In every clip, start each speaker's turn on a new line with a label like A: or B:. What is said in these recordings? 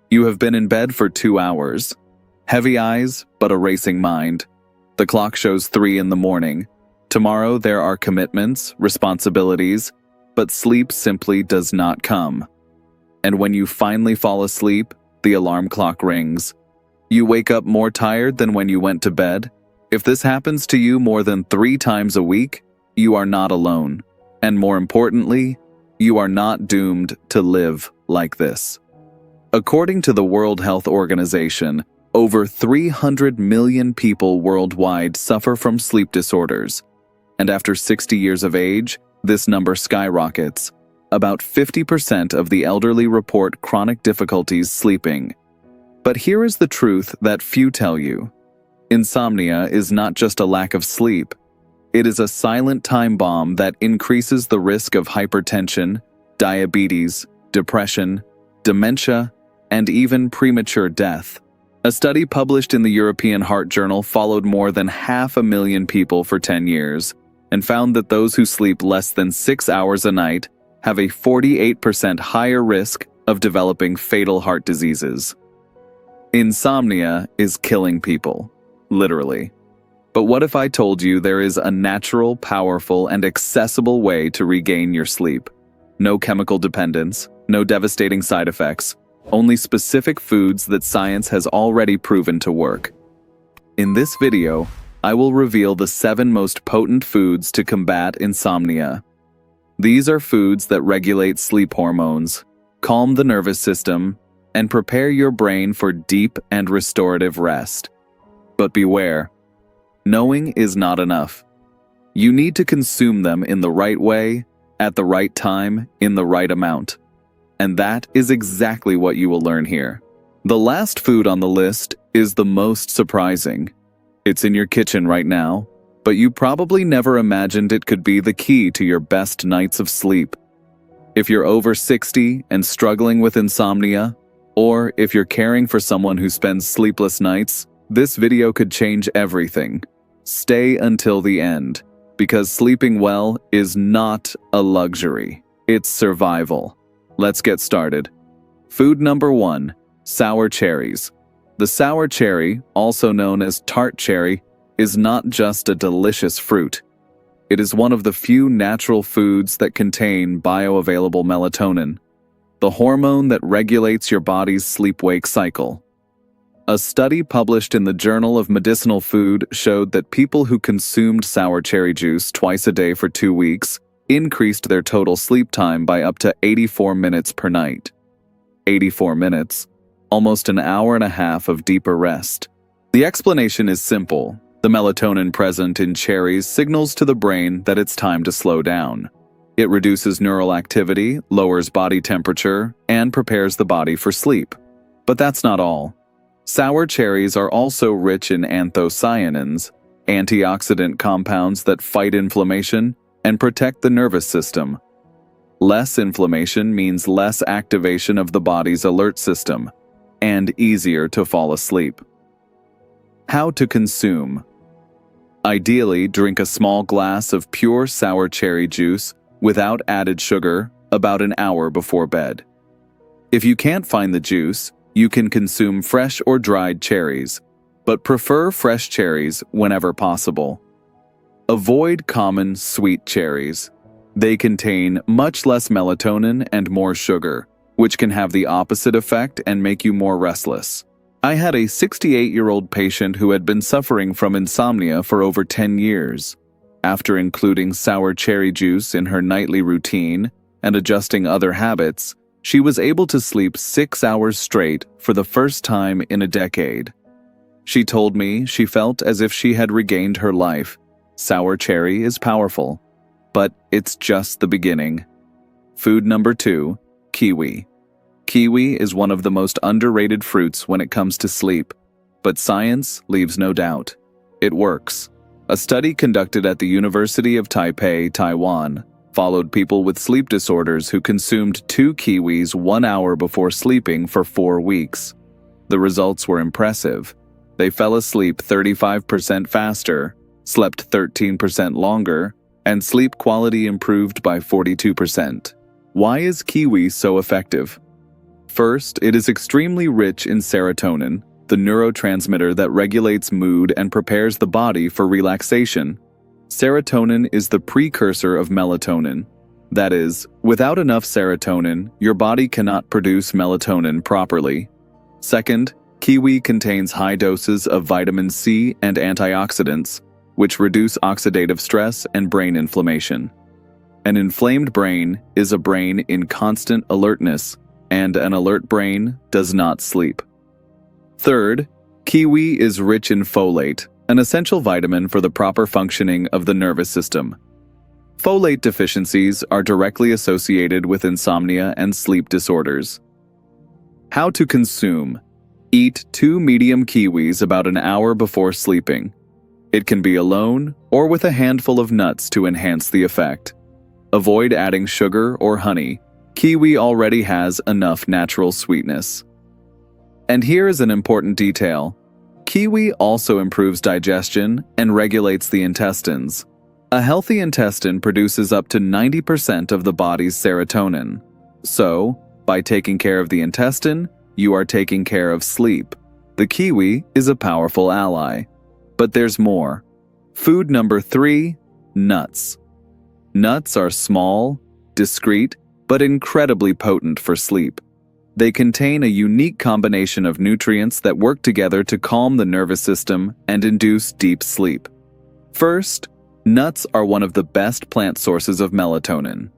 A: You have been in bed for 2 hours. Heavy eyes, but a racing mind. The clock shows 3 in the morning. Tomorrow there are commitments, responsibilities, but sleep simply does not come. And when you finally fall asleep, the alarm clock rings. You wake up more tired than when you went to bed. If this happens to you more than 3 times a week, you are not alone. And more importantly, you are not doomed to live like this. According to the World Health Organization, over 300 million people worldwide suffer from sleep disorders. And after 60 years of age, this number skyrockets. About 50% of the elderly report chronic difficulties sleeping. But here is the truth that few tell you. Insomnia is not just a lack of sleep. It is a silent time bomb that increases the risk of hypertension, diabetes, depression, dementia, and even premature death. A study published in the European Heart Journal followed more than 500,000 people for 10 years and found that those who sleep less than 6 hours a night have a 48% higher risk of developing fatal heart diseases. Insomnia is killing people, literally. But what if I told you there is a natural, powerful, and accessible way to regain your sleep? No chemical dependence, no devastating side effects, only specific foods that science has already proven to work. In this video, I will reveal the 7 most potent foods to combat insomnia. These are foods that regulate sleep hormones, calm the nervous system, and prepare your brain for deep and restorative rest. But beware, knowing is not enough. You need to consume them in the right way, at the right time, in the right amount. And that is exactly what you will learn here. The last food on the list is the most surprising. It's in your kitchen right now, but you probably never imagined it could be the key to your best nights of sleep. If you're over 60 and struggling with insomnia, or if you're caring for someone who spends sleepless nights, this video could change everything. Stay until the end, because sleeping well is not a luxury. It's survival. Let's get started. Food number 1, sour cherries. The sour cherry, also known as tart cherry, is not just a delicious fruit. It is one of the few natural foods that contain bioavailable melatonin, the hormone that regulates your body's sleep-wake cycle. A study published in the Journal of Medicinal Food showed that people who consumed sour cherry juice twice a day for 2 weeks increased their total sleep time by up to 84 minutes per night. 84 minutes, almost an hour and a half of deeper rest. The explanation is simple. The melatonin present in cherries signals to the brain that it's time to slow down. It reduces neural activity, lowers body temperature, and prepares the body for sleep. But that's not all. Sour cherries are also rich in anthocyanins, antioxidant compounds that fight inflammation and protect the nervous system. Less inflammation means less activation of the body's alert system, and easier to fall asleep. How to consume. Ideally, drink a small glass of pure sour cherry juice without added sugar about an hour before bed. If you can't find the juice, you can consume fresh or dried cherries, but prefer fresh cherries whenever possible. Avoid common sweet cherries. They contain much less melatonin and more sugar, which can have the opposite effect and make you more restless. I had a 68-year-old patient who had been suffering from insomnia for over 10 years. After including sour cherry juice in her nightly routine and adjusting other habits, she was able to sleep 6 hours straight for the first time in a decade. She told me she felt as if she had regained her life. Sour cherry is powerful, but it's just the beginning. Food number 2, kiwi. Kiwi is one of the most underrated fruits when it comes to sleep, but science leaves no doubt. It works. A study conducted at the University of Taipei, Taiwan, followed people with sleep disorders who consumed 2 kiwis 1 hour before sleeping for 4 weeks. The results were impressive. They fell asleep 35% faster, slept 13% longer, and sleep quality improved by 42%. Why is kiwi so effective? First, it is extremely rich in serotonin, the neurotransmitter that regulates mood and prepares the body for relaxation. Serotonin is the precursor of melatonin. That is, without enough serotonin, your body cannot produce melatonin properly. Second, kiwi contains high doses of vitamin C and antioxidants, which reduce oxidative stress and brain inflammation. An inflamed brain is a brain in constant alertness, and an alert brain does not sleep. Third, kiwi is rich in folate, an essential vitamin for the proper functioning of the nervous system. Folate deficiencies are directly associated with insomnia and sleep disorders. How to consume. Eat 2 medium kiwis about an hour before sleeping. It can be alone or with a handful of nuts to enhance the effect. Avoid adding sugar or honey. Kiwi already has enough natural sweetness. And here is an important detail. Kiwi also improves digestion and regulates the intestines. A healthy intestine produces up to 90% of the body's serotonin. So, by taking care of the intestine, you are taking care of sleep. The kiwi is a powerful ally. But there's more. Food number 3, nuts. Nuts are small, discreet, but incredibly potent for sleep. They contain a unique combination of nutrients that work together to calm the nervous system and induce deep sleep. First, nuts are one of the best plant sources of melatonin.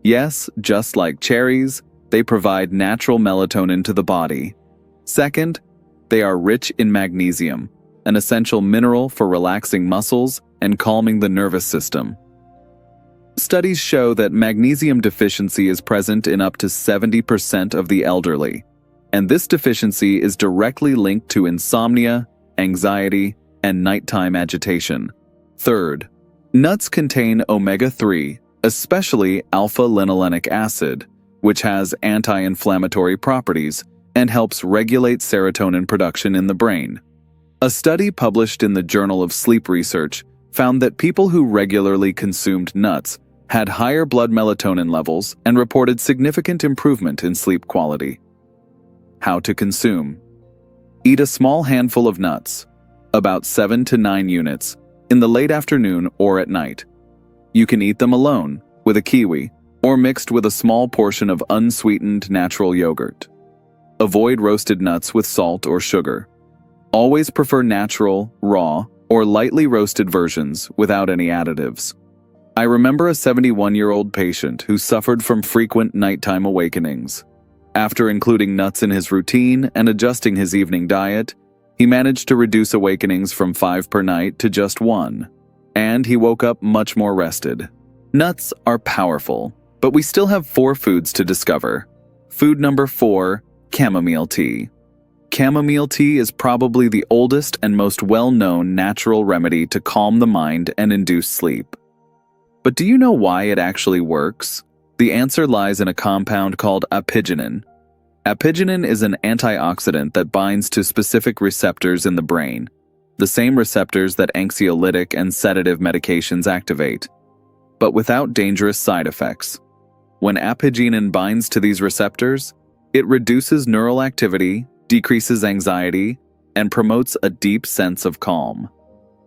A: Yes, just like cherries, they provide natural melatonin to the body. Second, they are rich in magnesium, an essential mineral for relaxing muscles and calming the nervous system. Studies show that magnesium deficiency is present in up to 70% of the elderly, and this deficiency is directly linked to insomnia, anxiety, and nighttime agitation. Third, nuts contain omega-3, especially alpha-linolenic acid, which has anti-inflammatory properties and helps regulate serotonin production in the brain. A study published in the Journal of Sleep Research found that people who regularly consumed nuts had higher blood melatonin levels and reported significant improvement in sleep quality. How to consume. Eat a small handful of nuts, about 7 to 9 units, in the late afternoon or at night. You can eat them alone, with a kiwi, or mixed with a small portion of unsweetened natural yogurt. Avoid roasted nuts with salt or sugar. Always prefer natural, raw, or lightly roasted versions without any additives. I remember a 71-year-old patient who suffered from frequent nighttime awakenings. After including nuts in his routine and adjusting his evening diet, he managed to reduce awakenings from 5 per night to just 1, and he woke up much more rested. Nuts are powerful, but we still have 4 foods to discover. Food number 4, chamomile tea. Chamomile tea is probably the oldest and most well-known natural remedy to calm the mind and induce sleep. But do you know why it actually works? The answer lies in a compound called apigenin. Apigenin is an antioxidant that binds to specific receptors in the brain, the same receptors that anxiolytic and sedative medications activate, but without dangerous side effects. When apigenin binds to these receptors, it reduces neural activity, decreases anxiety, and promotes a deep sense of calm.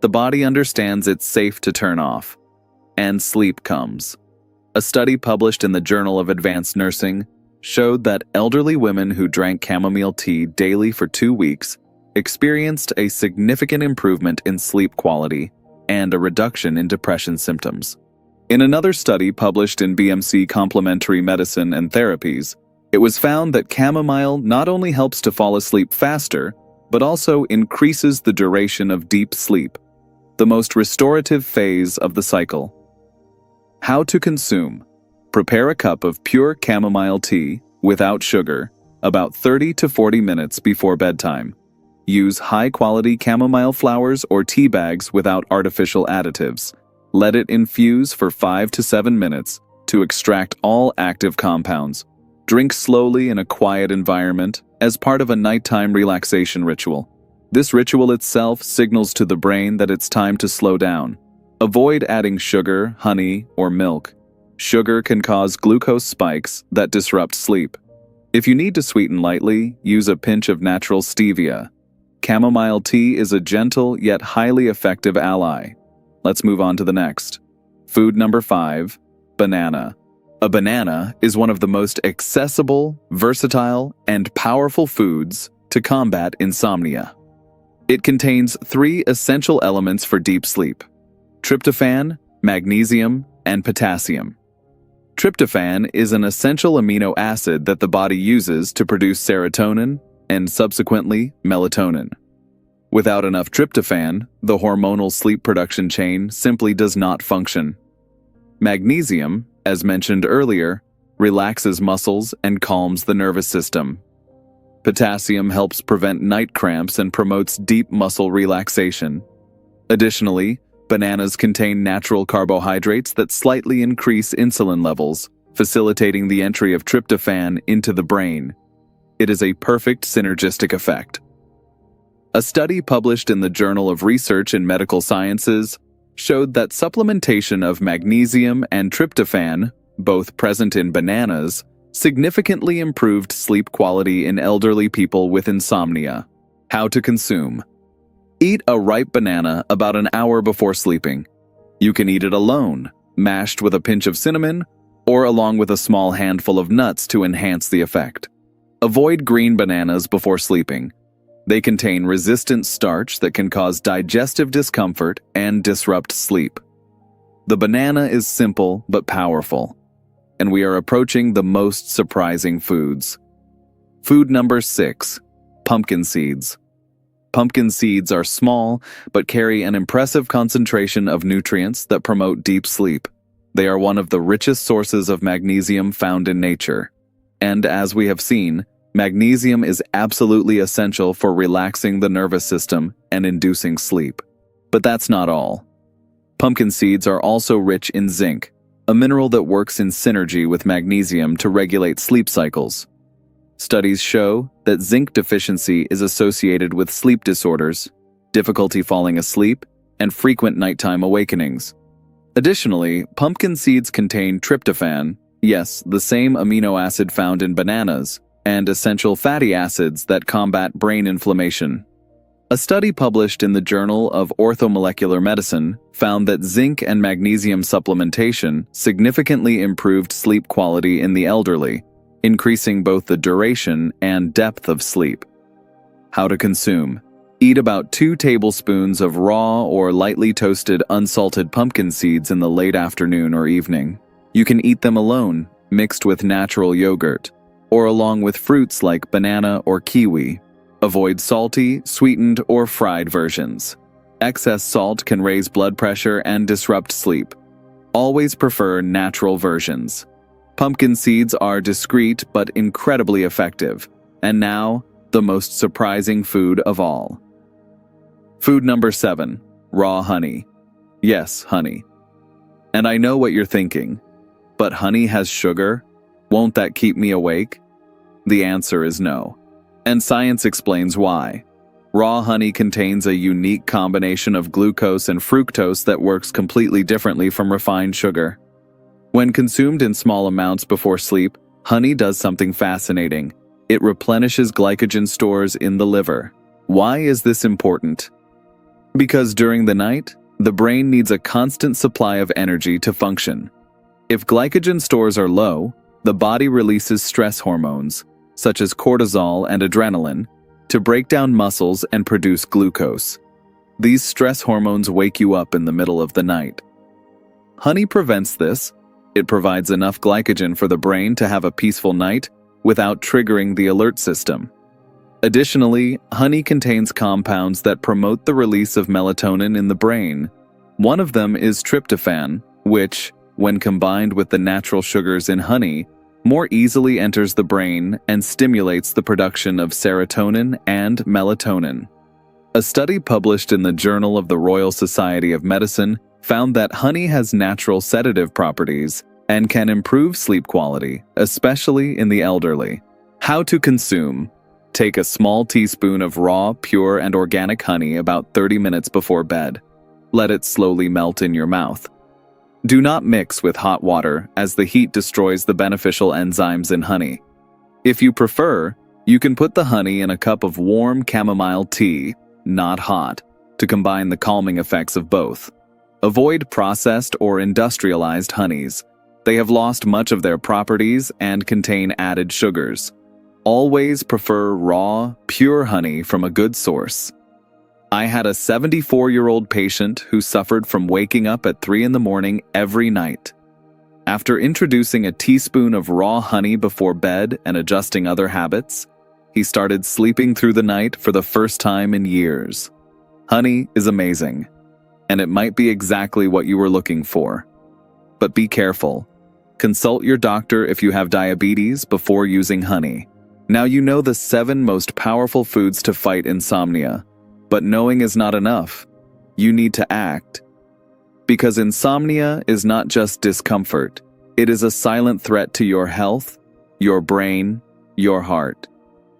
A: The body understands it's safe to turn off, and sleep comes. A study published in the Journal of Advanced Nursing showed that elderly women who drank chamomile tea daily for 2 weeks experienced a significant improvement in sleep quality and a reduction in depression symptoms. In another study published in BMC Complementary Medicine and Therapies, it was found that chamomile not only helps to fall asleep faster, but also increases the duration of deep sleep, the most restorative phase of the cycle. How to consume. Prepare a cup of pure chamomile tea, without sugar, about 30 to 40 minutes before bedtime. Use high-quality chamomile flowers or tea bags without artificial additives. Let it infuse for 5 to 7 minutes to extract all active compounds. Drink slowly in a quiet environment as part of a nighttime relaxation ritual. This ritual itself signals to the brain that it's time to slow down. Avoid adding sugar, honey, or milk. Sugar can cause glucose spikes that disrupt sleep. If you need to sweeten lightly, use a pinch of natural stevia. Chamomile tea is a gentle yet highly effective ally. Let's move on to the next. Food number 5, banana. A banana is one of the most accessible, versatile, and powerful foods to combat insomnia. It contains 3 essential elements for deep sleep: tryptophan, magnesium, and potassium. Tryptophan is an essential amino acid that the body uses to produce serotonin and subsequently melatonin. Without enough tryptophan, the hormonal sleep production chain simply does not function. Magnesium, as mentioned earlier, relaxes muscles and calms the nervous system. Potassium helps prevent night cramps and promotes deep muscle relaxation. Additionally, bananas contain natural carbohydrates that slightly increase insulin levels, facilitating the entry of tryptophan into the brain. It is a perfect synergistic effect. A study published in the Journal of Research in Medical Sciences showed that supplementation of magnesium and tryptophan, both present in bananas, significantly improved sleep quality in elderly people with insomnia. How to consume. Eat a ripe banana about an hour before sleeping. You can eat it alone, mashed with a pinch of cinnamon, or along with a small handful of nuts to enhance the effect. Avoid green bananas before sleeping. They contain resistant starch that can cause digestive discomfort and disrupt sleep. The banana is simple but powerful, and we are approaching the most surprising foods. Food number 6, pumpkin seeds. Pumpkin seeds are small but carry an impressive concentration of nutrients that promote deep sleep. They are one of the richest sources of magnesium found in nature. And as we have seen, magnesium is absolutely essential for relaxing the nervous system and inducing sleep. But that's not all. Pumpkin seeds are also rich in zinc, a mineral that works in synergy with magnesium to regulate sleep cycles. Studies show that zinc deficiency is associated with sleep disorders, difficulty falling asleep, and frequent nighttime awakenings. Additionally, pumpkin seeds contain tryptophan, yes, the same amino acid found in bananas, and essential fatty acids that combat brain inflammation. A study published in the Journal of Orthomolecular Medicine found that zinc and magnesium supplementation significantly improved sleep quality in the elderly, increasing both the duration and depth of sleep. How to consume. Eat about 2 tablespoons of raw or lightly toasted unsalted pumpkin seeds in the late afternoon or evening. You can eat them alone, mixed with natural yogurt, or along with fruits like banana or kiwi. Avoid salty, sweetened, or fried versions. Excess salt can raise blood pressure and disrupt sleep. Always prefer natural versions. Pumpkin seeds are discreet but incredibly effective. And now, the most surprising food of all. Food number 7, raw honey. Yes, honey. And I know what you're thinking. But honey has sugar? Won't that keep me awake? The answer is no. And science explains why. Raw honey contains a unique combination of glucose and fructose that works completely differently from refined sugar. When consumed in small amounts before sleep, honey does something fascinating. It replenishes glycogen stores in the liver. Why is this important? Because during the night, the brain needs a constant supply of energy to function. If glycogen stores are low, the body releases stress hormones, such as cortisol and adrenaline, to break down muscles and produce glucose. These stress hormones wake you up in the middle of the night. Honey prevents this. It provides enough glycogen for the brain to have a peaceful night without triggering the alert system. Additionally, honey contains compounds that promote the release of melatonin in the brain. One of them is tryptophan, which, when combined with the natural sugars in honey, more easily enters the brain and stimulates the production of serotonin and melatonin. A study published in the Journal of the Royal Society of Medicine found that honey has natural sedative properties and can improve sleep quality, especially in the elderly. How to consume. Take a small teaspoon of raw, pure, and organic honey about 30 minutes before bed. Let it slowly melt in your mouth. Do not mix with hot water, as the heat destroys the beneficial enzymes in honey. If you prefer, you can put the honey in a cup of warm chamomile tea, not hot, to combine the calming effects of both. Avoid processed or industrialized honeys. They have lost much of their properties and contain added sugars. Always prefer raw, pure honey from a good source. I had a 74-year-old patient who suffered from waking up at 3 in the morning every night. After introducing a teaspoon of raw honey before bed and adjusting other habits, he started sleeping through the night for the first time in years. Honey is amazing, and it might be exactly what you were looking for. But be careful. Consult your doctor if you have diabetes before using honey. Now you know the 7 most powerful foods to fight insomnia. But knowing is not enough. You need to act. Because insomnia is not just discomfort. It is a silent threat to your health, your brain, your heart.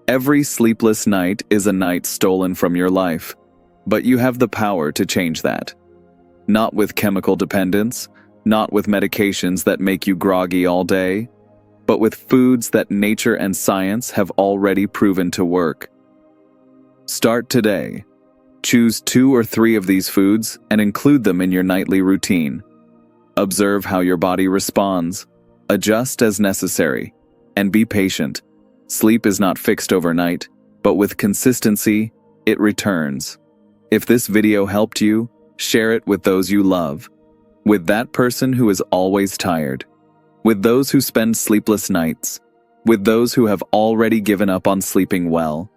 A: Every sleepless night is a night stolen from your life. But you have the power to change that. Not with chemical dependence, not with medications that make you groggy all day, but with foods that nature and science have already proven to work. Start today. Choose 2 or 3 of these foods and include them in your nightly routine. Observe how your body responds. Adjust as necessary. And be patient. Sleep is not fixed overnight, but with consistency, it returns. If this video helped you, share it with those you love. With that person who is always tired. With those who spend sleepless nights. With those who have already given up on sleeping well.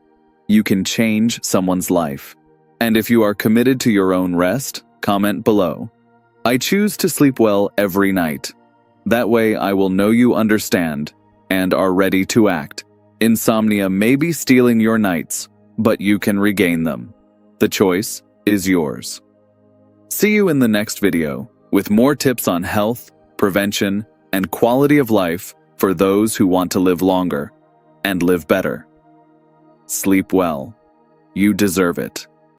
A: You can change someone's life. And if you are committed to your own rest, comment below. I choose to sleep well every night. That way I will know you understand and are ready to act. Insomnia may be stealing your nights, but you can regain them. The choice is yours. See you in the next video with more tips on health, prevention, and quality of life for those who want to live longer and live better. Sleep well. You deserve it.